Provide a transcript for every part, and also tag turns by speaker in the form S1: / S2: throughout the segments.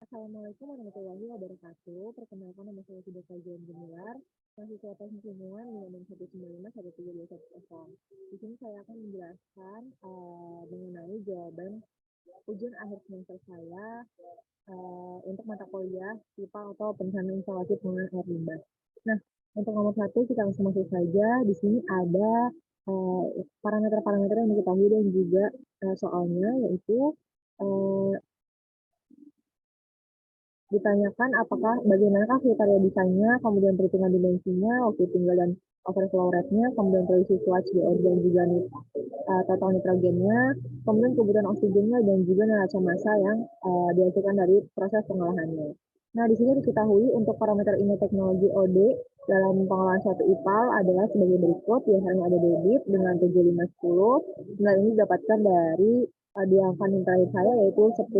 S1: Assalamualaikum warahmatullahi wabarakatuh. Perkenalkan nama saya Sudah Kajian Gemilar, mahasiswa teknik lingkungan dengan 1951321. Di sini saya akan menjelaskan mengenai jawaban ujian akhir semester saya untuk mata kuliah IPA atau perencanaan instalasi pengolahan air limbah. Nah, untuk nomor satu kita langsung masuk saja. Di sini ada parameter-parameter yang diketahui dan juga soalnya, yaitu ditanyakan apakah bagaimanakah kriteria desainnya, kemudian perhitungan dimensinya, waktu tinggal dan overflow rate-nya, kemudian produksi sludge DOD dan juga total nitrogennya, kemudian kebutuhan oksigennya dan juga neraca massa yang dihasilkan dari proses pengolahannya. Nah, di sini diketahui untuk parameter inlet teknologi OD dalam pengolahan suatu IPAL adalah sebagai berikut. Biasanya ada debit dengan 7510. Nah, ini didapatkan dari di angka terakhir saya yaitu 10.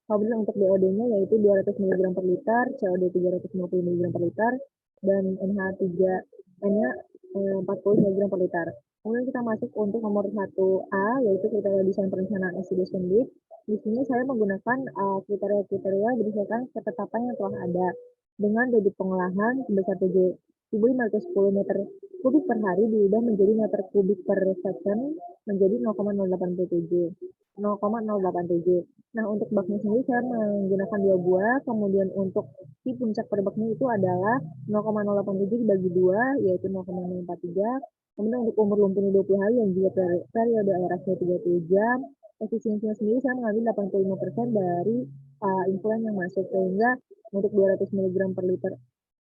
S1: Kemudian untuk BOD-nya yaitu 200 mg per liter, COD 350 mg per liter, dan NH3N-nya 40 mg per liter. Kemudian kita masuk untuk nomor 1A, yaitu kriteria desain perencanaan oxidation leak. Di sini saya menggunakan kriteria-kriteria berdasarkan ketetapan yang telah ada dengan debit pengolahan sebesar 7.510 meter kubik per hari diubah menjadi meter kubik per second menjadi 0,087. Nah, untuk baknya sendiri saya menggunakan 2 buah, kemudian untuk si puncak per baknya itu adalah 0,087 dibagi 2, yaitu 0,043. Kemudian untuk umur lumpurnya 20 hari dan juga periode aerasinya 30 jam. Efisiensinya sendiri saya mengambil 85% dari influent yang masuk, sehingga untuk 200 mg per liter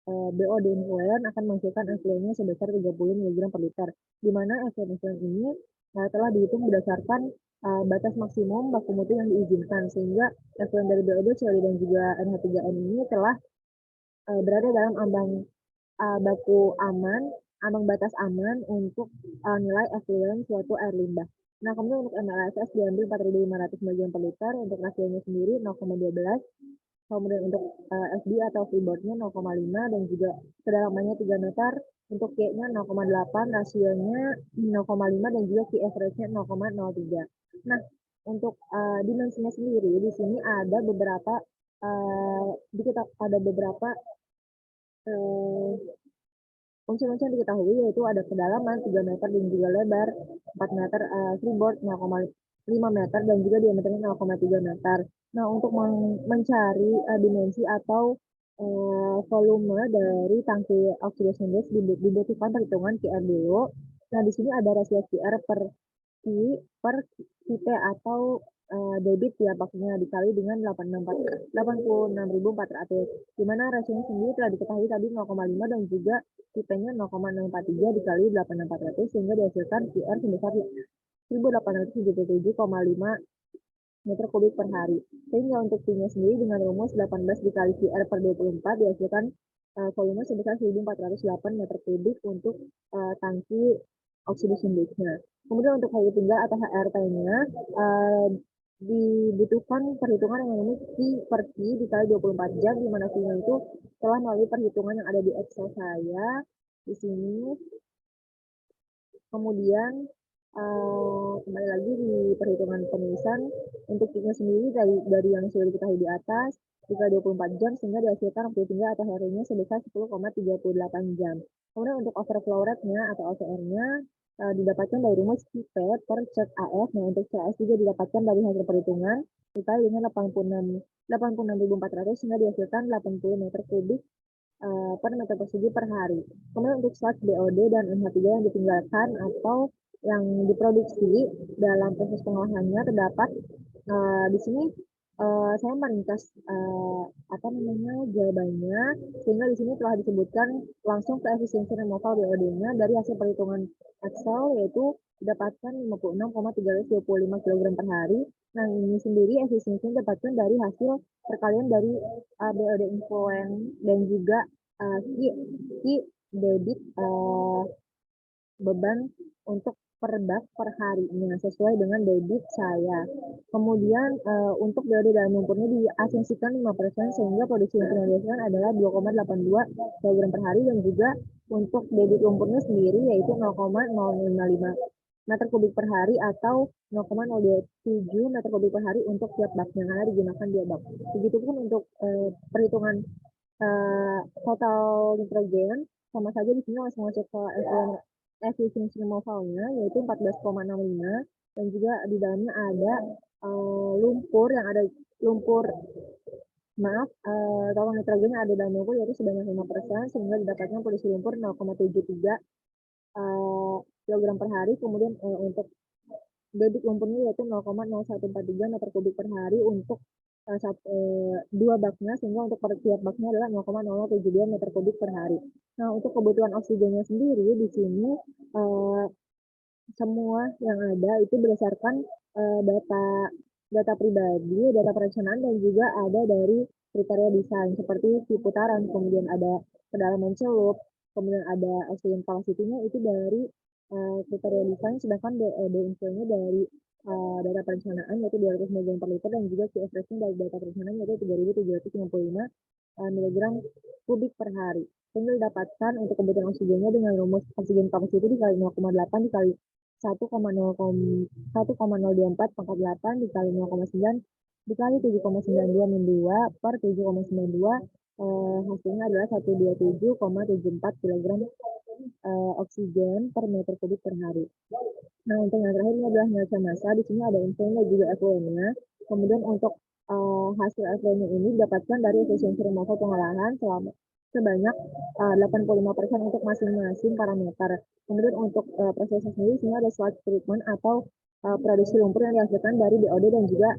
S1: BOD influent akan menghasilkan effluentnya sebesar 30 mg per liter, di mana effluent ini telah dihitung berdasarkan batas maksimum baku mutu yang diizinkan, sehingga effluent dari BOD, COD, dan juga NH3N ini telah berada dalam ambang baku aman, ambang batas aman untuk nilai effluent suatu air limbah. Nah, kemudian untuk MLSS diambil 4.500 mg per liter, untuk rasionya sendiri 0,12, kemudian untuk FD atau freeboardnya 0,5 dan juga kedalamannya 3 meter, untuk Q-nya 0,8, rasionya 0,5 dan juga key average-nya 0,03. Nah, untuk dimensinya sendiri di sini ada beberapa unsur-unsur yang diketahui, yaitu ada kedalaman 3 meter dan juga lebar 4 meter, freeboard 0,5 meter dan juga diameternya 0,3 meter. Nah, untuk mencari dimensi atau volume dari tangki oxidation gas dibutuhkan perhitungan QR dulu. Nah, di sini ada rasio QR per Q atau debit ya pastinya dikali dengan 86.400, di mana rasionya sendiri telah diketahui tadi 0,5 dan juga IP-nya 0,043 dikali 86.400, sehingga dihasilkan QR sebesar 1.877,5 meter kubik per hari. Sehingga untuk Q-nya sendiri dengan rumus 18 dikali QR per 24 dihasilkan volume sebesar 1.408 meter kubik untuk tangki oxidation gas-nya. Kemudian untuk HI tinggal atau HRT-nya dibutuhkan perhitungan yang namanya Q per Q dikali 24 jam, di mana Q-nya itu telah melalui perhitungan yang ada di Excel saya di sini. Kemudian kembali lagi di perhitungan penulisan, untuk Q-nya sendiri dari yang sudah diketahui di atas dikali 24 jam, sehingga dihasilkan waktu tinggal atau HRT-nya sebesar 10,38 jam. Kemudian untuk overflow rate-nya atau OCR-nya didapatkan dari rumus Q per cek AF. Nah, untuk CS juga didapatkan dari hasil perhitungan dikali dengan 86.400, sehingga dihasilkan 80 meter kubik per meter persegi per hari. Kemudian untuk sludge BOD dan NH3 yang ditinggalkan atau yang diproduksi dalam proses pengolahannya terdapat di sini saya meringkas jawabannya, sehingga di sini telah disebutkan langsung ke efisiensi removal BOD-nya dari hasil perhitungan Excel, yaitu didapatkan 56,325 kg per hari. Nah, ini sendiri efisiensinya didapatkan dari hasil perkalian dari BOD influent dan juga debit beban untuk per bak per harinya sesuai dengan debit saya. Kemudian untuk BOD dalam lumpurnya diasumsikan 5%, sehingga produksi yang dihasilkan adalah 2,82 kg per hari, dan juga untuk debit lumpurnya sendiri yaitu 0,055 meter kubik per hari atau 0,027 meter kubik per hari untuk tiap baknya karena digunakan 2 bak. Begitupun untuk perhitungan total nitrogen, sama saja di sini langsung masuk ke efisiensi removalnya yaitu 14,65 dan juga di dalamnya ada lumpur yang ada lumpur total nitrogen yang ada dalam lumpur yaitu sebanyak 5% sehingga didapatkan kondisi lumpur 0,73 kilogram per hari. Kemudian untuk debit lumpurnya yaitu 0,0143 meter kubik per hari untuk dua baknya, sehingga untuk per tiap baknya adalah 0,0072 meter kubik per hari. Nah, untuk kebutuhan oksigennya sendiri di sini semua yang ada itu berdasarkan data pribadi, data perencanaan, dan juga ada dari kriteria desain seperti putaran, kemudian ada kedalaman celup, kemudian ada oxygen capacity-nya itu dari kriteria desain, sedangkan DNC-nya dari data perencanaan yaitu 200 mg per liter dan juga QF-nya dari data perencanaan yaitu 3.755 mg kubik per hari. Sehingga didapatkan untuk kebutuhan oksigennya dengan rumus oksigen capacity dikali 0,8 dikali 1,024 pangkat 8 dikali 0,9 dikali 7,92 min 2 per 7,92 hasilnya adalah 127,74 kg oksigen per meter kubik per hari. Nah, untuk yang terakhir ini adalah nilai massa. Di sini ada infonya juga effluentnya. Kemudian untuk hasil effluentnya ini didapatkan dari efisiensi removal pengolahan sebanyak 85% untuk masing-masing parameter. Kemudian untuk prosesnya sendiri, sini ada sludge treatment atau produksi lumpur yang dihasilkan dari BOD dan juga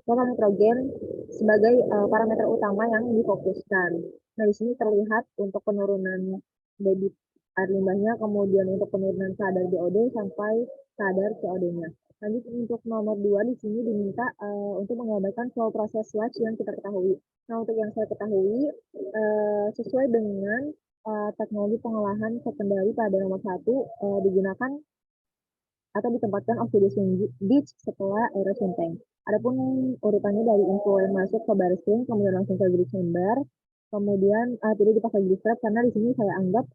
S1: total nitrogen sebagai parameter utama yang difokuskan. Nah, di sini terlihat untuk penurunan debit air limbahnya, kemudian untuk penurunan kadar BOD sampai kadar COD-nya. Lanjut untuk nomor 2 di sini diminta untuk menggambarkan flow proses sludge yang kita ketahui. Nah, untuk yang saya ketahui sesuai dengan teknologi pengolahan secondary pada nomor 1 digunakan atau ditempatkan oxidation ditch setelah aeration tank. Adapun urutannya dari info yang masuk ke barising, kemudian langsung ke grid chamber, kemudian tidak dipakai grid trap karena di sini saya anggap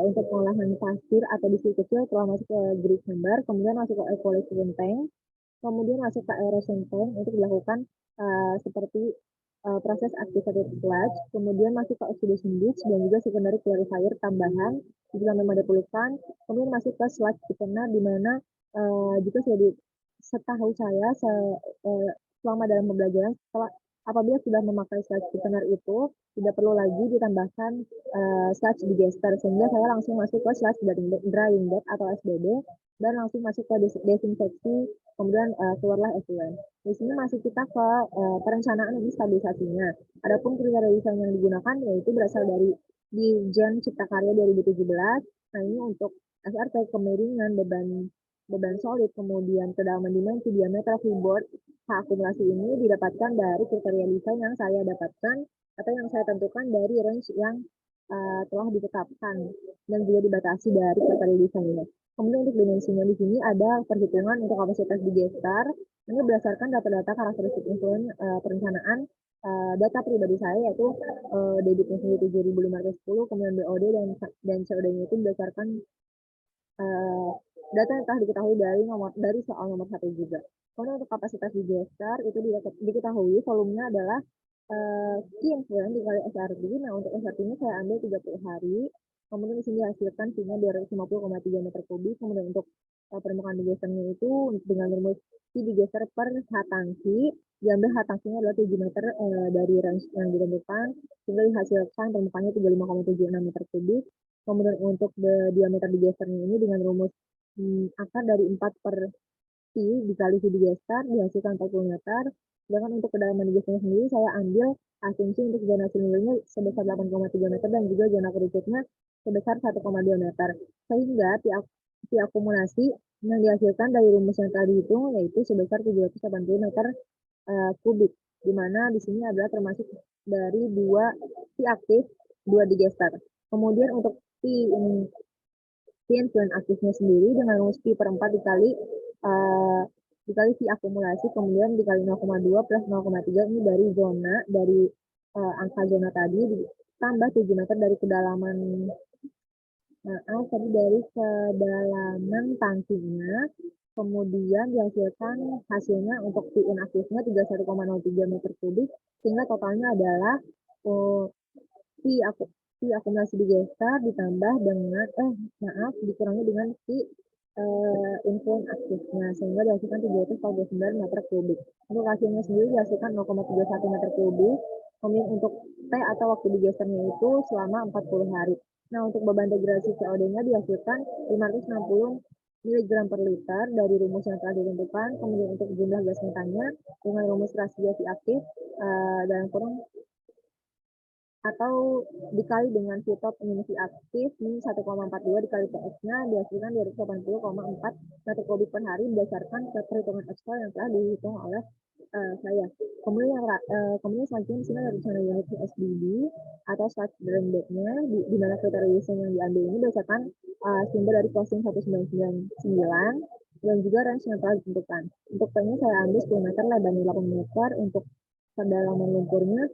S1: untuk pengolahan pasir atau biji kecil telah masuk ke grid chamber, kemudian masuk ke evaluation tank, kemudian masuk ke aeration tank untuk dilakukan seperti proses activated sludge, kemudian masuk ke oxidation ditch dan juga secondary clarifier tambahan jika memang diperlukan, kemudian masuk ke sludge thickener di mana jika setahu saya selama dalam pembelajaran apabila sudah memakai sludge thickener itu tidak perlu lagi ditambahkan sludge digester, sehingga saya langsung masuk ke sludge drying bed atau SDB dan langsung masuk ke desinfeksi, kemudian keluarlah effluent. Di sini masih kita ke perencanaan dan stabilisasinya. Adapun kriteria desain yang digunakan yaitu berasal dari Dirjen Cipta Karya 2017. Nah, ini untuk SRT kemiringan beban solid, kemudian kedalaman dimensi, diameter freeboard, akumulasi ini didapatkan dari kriteria desain yang saya dapatkan atau yang saya tentukan dari range yang telah ditetapkan dan juga dibatasi dari kriteria desainnya. Kemudian untuk dimensinya di sini ada perhitungan untuk kapasitas digester. Ini berdasarkan data-data karakteristik influence perencanaan data pribadi saya yaitu debitnya sendiri 7.510, kemudian BOD dan COD-nya itu berdasarkan data yang telah diketahui dari soal nomor 1 juga. Kemudian untuk kapasitas digester itu diketahui volumenya adalah key influence dikali SRT. Nah, untuk SRT-nya saya ambil 30 hari. Kemudian di sini dihasilkan P-nya 250,3 meter kubik. Kemudian untuk permukaan digesternya itu dengan rumus P digeser per H tangki, diambil H tangkinya adalah 7 meter dari range yang ditentukan, sehingga dihasilkan permukaannya 35,76 meter kubik. Kemudian untuk diameter digesternya ini dengan rumus akar dari 4 per P dikali V digester dihasilkan 40 meter. Sedangkan untuk kedalaman digesternya sendiri saya ambil asumsi untuk zona nilainya sebesar 8,3 meter dan juga zona kerucutnya sebesar 1,2 meter. Sehingga P akumulasi yang dihasilkan dari rumus yang tadi dihitung yaitu sebesar 780 meter kubik, di mana di sini adalah termasuk dari 2 P aktif, 2 digester. Kemudian untuk P influence aktifnya sendiri dengan rumus P per 4 dikali V akumulasi, kemudian dikali 0,2 plus 0,3 ini dari angka zona tadi, ditambah 7 meter dari kedalaman Maaf, tadi dari kedalaman tangkinya, kemudian dihasilkan hasilnya untuk Pi inaktifnya 31,03 meter kubik, sehingga totalnya adalah eh, Pi, aku, Pi akumulasi digester ditambah dengan, maaf, dikurangi dengan Pi influent aktifnya, sehingga dihasilkan 749 meter kubik. Untuk hasilnya sendiri dihasilkan 0,31 meter kubik, kemudian untuk T atau waktu digesernya itu selama 40 hari. Nah, untuk beban degradasi COD-nya dihasilkan 560 miligram per liter dari rumus yang telah ditentukan. Kemudian untuk jumlah gas metannya dengan rumus rasiasi aktif dalam kurung atau dikali dengan Q-top minus aktif min 1,42 dikali PX-nya dihasilkan 280,4 meter kubik per hari berdasarkan perhitungan Excel yang telah dihitung oleh saya. Kemudian selanjutnya di sini ada rencana unit SDB atau start drain bed-nya di mana kriteria yang diambil ini berdasarkan sumber dari posting 1999 dan juga range yang telah ditentukan. Untuk P-nya saya ambil 10 meter, lebarnya 8 meter, untuk kedalaman lumpurnya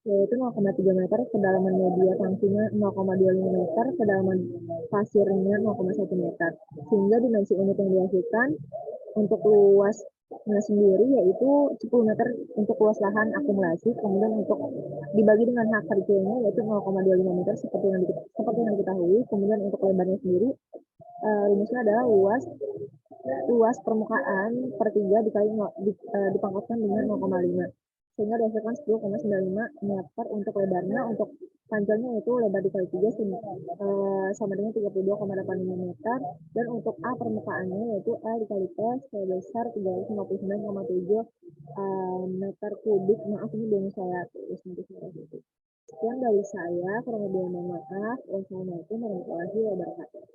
S1: yaitu 0,3 meter, kedalaman media tangkinya 0,25 meter, kedalaman pasirnya 0,1 meter. Sehingga dimensi unit yang dihasilkan untuk luasnya sendiri yaitu 10 meter untuk luas lahan akumulasi, kemudian untuk dibagi dengan hak kerjanya yaitu 0,25 meter seperti yang diketahui, kemudian untuk lebarnya sendiri rumusnya adalah luas permukaan per 3 dipangkatkan dengan 0,5 sehingga dihasilkan 10,95 meter untuk lebarnya. Untuk panjangnya itu lebar dikali 3 sama dengan 32,85 meter, dan untuk A permukaannya yaitu L dikali T sebesar 359,7 meter kubik. Maaf, ini belum saya tulis nanti saya tulis. Sekian dari saya, kurang lebih mohon maaf. Wassalamualaikum warahmatullahi wabarakatuh.